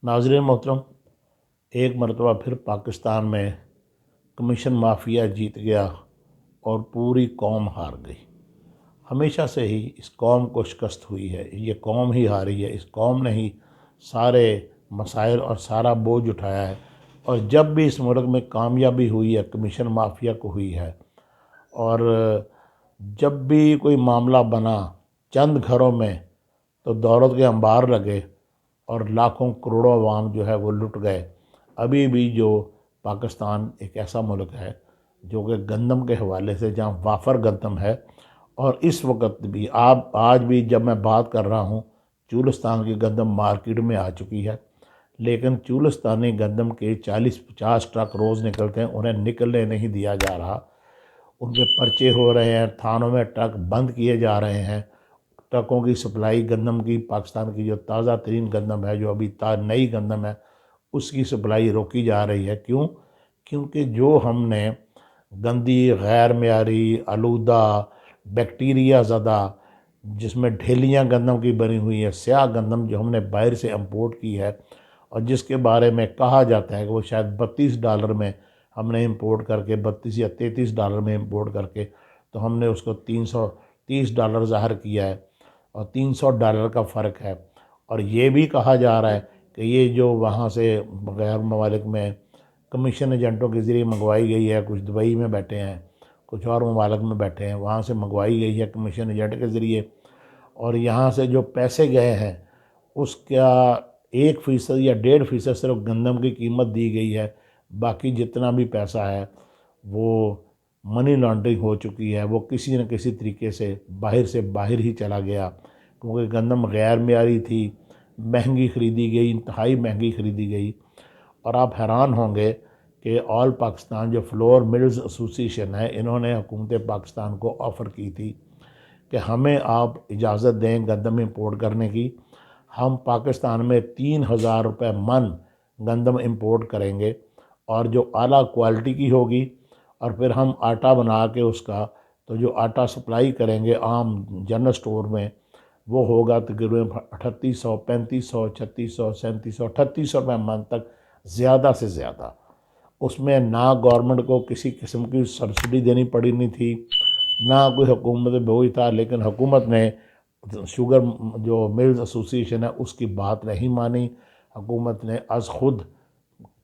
नाज़रीन मोहतरम, एक मरतबा फिर पाकिस्तान में कमीशन माफिया जीत गया और पूरी कौम हार गई। हमेशा से ही इस कौम को शिकस्त हुई है, ये कौम ही हारी है, इस कौम ने ही सारे मसाइल और सारा बोझ उठाया है। और जब भी इस मुल्क में कामयाबी हुई है कमीशन माफिया को हुई है। और जब भी कोई मामला बना चंद घरों में तो दौलत के अंबार लगे और लाखों करोड़ों अवाम जो है वो लुट गए। अभी भी जो पाकिस्तान एक ऐसा मुल्क है जो कि गंदम के हवाले से जहाँ वाफर गंदम है, और इस वक्त भी आप आज भी जब मैं बात कर रहा हूँ चूलिस्तान की गंदम मार्केट में आ चुकी है। लेकिन चूलिस्तानी गंदम के 40-50 ट्रक रोज़ निकलते हैं, उन्हें निकलने नहीं दिया जा रहा। उनके पर्चे हो रहे हैं, थानों में ट्रक बंद किए जा रहे हैं। ट्रकों की सप्लाई गंदम की, पाकिस्तान की जो ताज़ा तरीन गंदम है, जो अभी नई गंदम है, उसकी सप्लाई रोकी जा रही है। क्यों? क्योंकि जो हमने गंदी, गैर मेयारी, आलूदा, बैक्टीरिया ज़दा, जिसमें ढेलियाँ गंदम की बनी हुई है, स्याह गंदम जो हमने बाहर से इंपोर्ट की है और जिसके बारे में कहा जाता है कि वो शायद $32 में हमने इंपोर्ट करके, 32 या $33 में इंपोर्ट करके, तो हमने उसको $330 ज़ाहिर किया है और $300 का फ़र्क है। और ये भी कहा जा रहा है कि ये जो वहाँ से गैर ममालिक में कमीशन एजेंटों के ज़रिए मंगवाई गई है, कुछ दुबई में बैठे हैं, कुछ और ममालिक में बैठे हैं, वहाँ से मंगवाई गई है कमीशन एजेंट के ज़रिए, और यहाँ से जो पैसे गए हैं उसका 1% या 1.5% सिर्फ गंदम की कीमत दी गई है। बाकी जितना भी पैसा है वो मनी लॉन्ड्रिंग हो चुकी है, वो किसी न किसी तरीके से बाहर ही चला गया। क्योंकि गंदम गैर मेयारी थी, महंगी ख़रीदी गई, इंतहाई महंगी ख़रीदी गई। और आप हैरान होंगे कि ऑल पाकिस्तान जो फ्लोर मिल्स एसोसिएशन है, इन्होंने हुकूमत पाकिस्तान को ऑफ़र की थी कि हमें आप इजाज़त दें गंदम इंपोर्ट करने की, हम पाकिस्तान में 3,000 रुपये मन गंदम इंपोर्ट करेंगे और जो आला क्वालिटी की होगी, और फिर हम आटा बना के उसका, तो जो आटा सप्लाई करेंगे आम जनरल स्टोर में, वो होगा तकरीबन 3800, 3500, 3600, 3700, 3800 रुपये मन तक, ज़्यादा से ज़्यादा। उसमें ना गवर्नमेंट को किसी किस्म की सब्सिडी देनी पड़ी नहीं थी, ना कोई हुकूमत बोझ था। लेकिन हुकूमत ने शुगर जो मिल्स एसोसिएशन है उसकी बात नहीं मानी। हुकूमत ने अज़ ख़ुद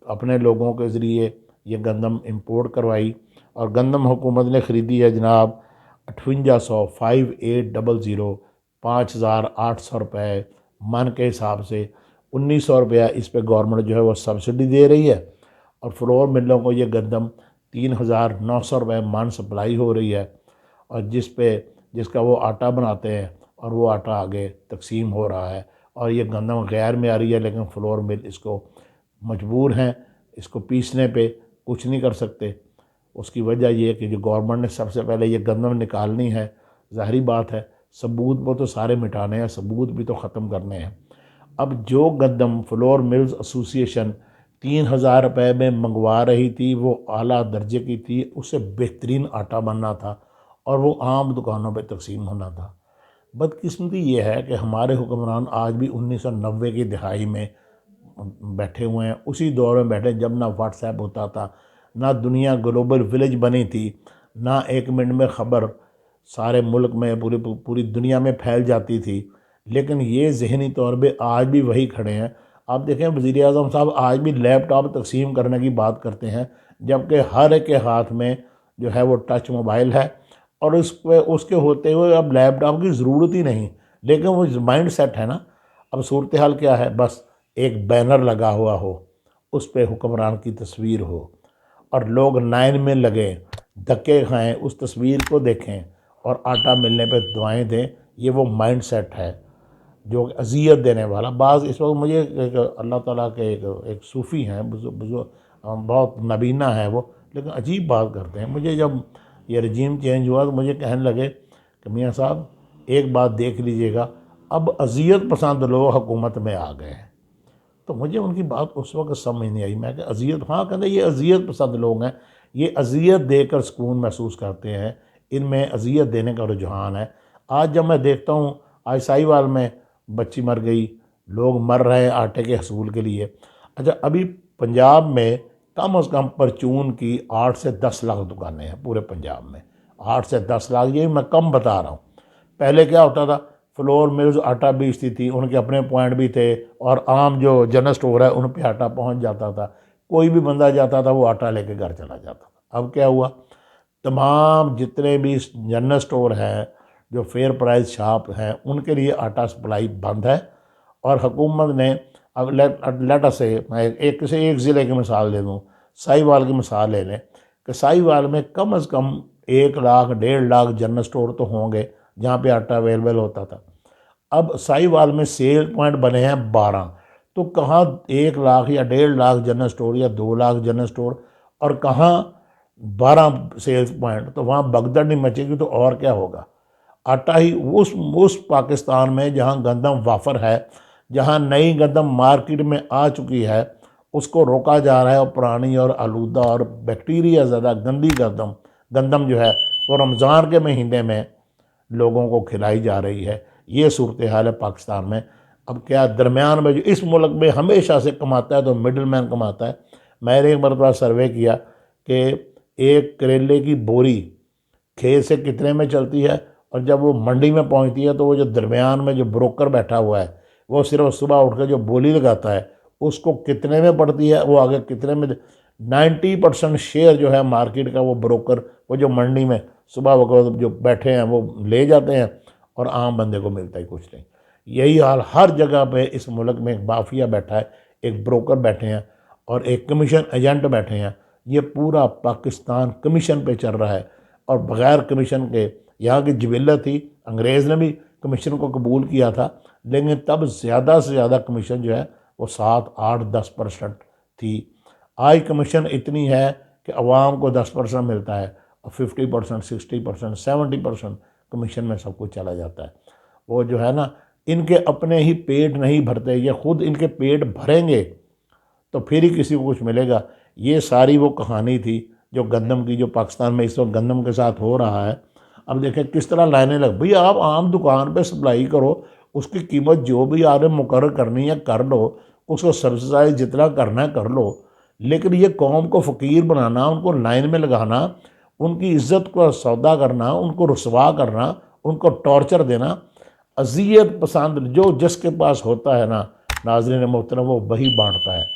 अपने लोगों के ज़रिए ये गंदम इंपोर्ट करवाई और गंदम हुकूमत ने ख़रीदी है जनाब 5800, 5800, 5,800 रुपये मन के हिसाब से। 1,900 रुपया इस पे गवर्नमेंट जो है वो सब्सिडी दे रही है और फ्लोर मिलों को ये गंदम 3,900 रुपये मन सप्लाई हो रही है, और जिसका वो आटा बनाते हैं और वो आटा आगे तकसीम हो रहा है। और ये गंदम गैर में आ रही है, लेकिन फ्लोर मिल इसको मजबूर हैं, इसको पीसने पे कुछ नहीं कर सकते। उसकी वजह ये है कि जो गवर्नमेंट ने सबसे पहले ये गंदम निकालनी है, ज़ाहिरी बात है सबूत वो तो सारे मिटाने हैं, सबूत भी तो ख़त्म करने हैं। अब जो गंदम फ्लोर मिल्स एसोसिएशन 3,000 रुपये में मंगवा रही थी वो आला दर्जे की थी, उससे बेहतरीन आटा बनना था और वो आम दुकानों पे तकसीम होना था। बदकिस्मती ये है कि हमारे हुक्मरान आज भी 1990 की दिहाई में बैठे हुए हैं, उसी दौर में बैठे जब ना व्हाट्सएप होता था, ना दुनिया ग्लोबल विलेज बनी थी, ना 1 मिनट में ख़बर सारे मुल्क में पूरी पूरी दुनिया में फैल जाती थी। लेकिन ये ज़हनी तौर पे आज भी वही खड़े हैं। आप देखें वज़ीर आज़म साहब आज भी लैपटॉप तकसीम करने की बात करते हैं, जबकि हर एक के हाथ में जो है वो टच मोबाइल है और उस पे उसके होते हुए अब लैपटॉप की ज़रूरत ही नहीं। लेकिन वो माइंड सेट है ना। अब सूरत हाल क्या है, बस एक बैनर लगा हुआ हो, उस पे हुक्मरान की तस्वीर हो और लोग लाइन में लगें, धक्के खाएं, उस तस्वीर को देखें और आटा मिलने पे दुआएं दें। ये वो माइंड सेट है जो अज़ियत देने वाला। बाज़ इस वक्त मुझे एक अल्लाह ताला के एक सूफ़ी हैं, बहुत नबीना है वो, लेकिन अजीब बात करते हैं। मुझे जब ये रजीम चेंज हुआ तो मुझे कहने लगे कि मियाँ साहब एक बात देख लीजिएगा, अब अज़ियत पसंद लोग हुकूमत में आ गए हैं। तो मुझे उनकी बात उस वक्त समझ नहीं आई। मैं अज़ियत, हाँ कहते ये अज़ियत पसंद लोग हैं, ये अज़ियत देकर सुकून महसूस करते हैं, इनमें अज़ियत देने का रुझान है। आज जब मैं देखता हूँ, आज साहिवाल में बच्ची मर गई, लोग मर रहे हैं आटे के हसूल के लिए। अच्छा, अभी पंजाब में कम से कम परचून की 8 से 10 लाख दुकानें हैं पूरे पंजाब में। 8 से 10 लाख, ये मैं कम बता रहा हूँ। पहले क्या होता था, फ्लोर मिल्स आटा बेचती थी, उनके अपने पॉइंट भी थे, और आम जो जनरल स्टोर है उन पे आटा पहुँच जाता था। कोई भी बंदा जाता था वो आटा लेके घर चला जाता था। अब क्या हुआ, तमाम जितने भी जनरल स्टोर हैं, जो फेयर प्राइस शॉप हैं, उनके लिए आटा सप्लाई बंद है। और हुकूमत ने, अब लेट अस से मैं एक किसी एक ज़िले की मिसाल दे दूँ, साहिवाल की मिसाल ले लें कि साहिवाल में कम से कम 1 लाख 1.5 लाख जनरल स्टोर तो होंगे जहाँ पे आटा अवेलेबल होता था। अब साहिवाल में सेल पॉइंट बने हैं 12, तो कहाँ 1 लाख या 1.5 लाख जनरल स्टोर या 2 लाख जनरल स्टोर, और कहाँ 12 सेल्स पॉइंट, तो वहाँ भगदड़ नहीं मचेगी तो और क्या होगा। आटा ही उस पाकिस्तान में जहाँ गंदम वाफर है, जहाँ नई गंदम मार्केट में आ चुकी है, उसको रोका जा रहा है, और पुरानी और आलूदा और बैक्टीरिया ज़्यादा गंदी गंदम गंदम जो है वो रमज़ान के महीने में लोगों को खिलाई जा रही है। ये सूरत हाल है पाकिस्तान में। अब क्या, दरमियान में जो इस मुल्क में हमेशा से कमाता है तो मिडिल मैन कमाता है। मैंने एक मरतबा सर्वे किया कि एक करेले की बोरी खेत से कितने में चलती है, और जब वो मंडी में पहुंचती है तो वो जो दरमियान में जो ब्रोकर बैठा हुआ है वो सिर्फ सुबह उठ कर जो बोली लगाता है उसको कितने में पड़ती है, वो आगे कितने में। 90% शेयर जो है मार्केट का वो ब्रोकर, वो जो मंडी में सुबह वक्त जो बैठे हैं वो ले जाते हैं, और आम बंदे को मिलता ही कुछ नहीं। यही हाल हर जगह पे इस मुल्क में एक माफिया बैठा है, एक ब्रोकर बैठे हैं, और एक कमीशन एजेंट बैठे हैं। ये पूरा पाकिस्तान कमीशन पे चल रहा है, और बग़ैर कमीशन के यहाँ की जिबिल्लत थी। अंग्रेज़ ने भी कमीशन को कबूल किया था, लेकिन तब ज़्यादा से ज़्यादा कमीशन जो है वो 7, 8, 10% थी। आज कमीशन इतनी है कि अवाम को 10% मिलता है, और 50%, 60%, 70% कमीशन में सब कुछ चला जाता है। वो जो है ना, इनके अपने ही पेट नहीं भरते, ये खुद इनके पेट भरेंगे तो फिर ही किसी को कुछ मिलेगा। ये सारी वो कहानी थी जो गंदम की, जो पाकिस्तान में इस वक्त गंदम के साथ हो रहा है। अब देखें किस तरह लाइनें लग, भैया आप आम दुकान पे सप्लाई करो, उसकी कीमत जो भी आपने मुकर्रर करनी है कर लो, उसको सब्सिडाइज जितना करना है कर लो, लेकिन ये कौम को फ़कीर बनाना, उनको लाइन में लगाना, उनकी इज़्ज़त को सौदा करना, उनको रुसवा करना, उनको टॉर्चर देना, अजियत पसंद जो जिसके पास होता है ना नाज़रीन मोहतरम, वो वही बांटता है।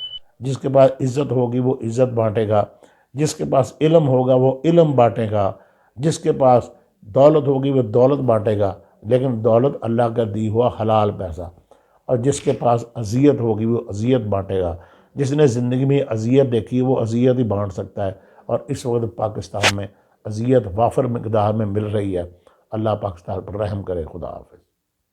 जिसके पास इज़्ज़त होगी वो इज़्ज़त बांटेगा, जिसके पास इल्म होगा वो इल्म बांटेगा, जिसके पास दौलत होगी वो दौलत बांटेगा, लेकिन दौलत अल्लाह का दी हुआ हलाल पैसा। और जिसके पास अजियत होगी वो अजियत बांटेगा। जिसने ज़िंदगी में अजियत देखी है वो अजियत ही बांट सकता है, और इस वक्त पाकिस्तान में अजियत वाफर मकदार में मिल रही है। अल्लाह पाकिस्तान पर रहम करे। खुदा हाफ़िज़।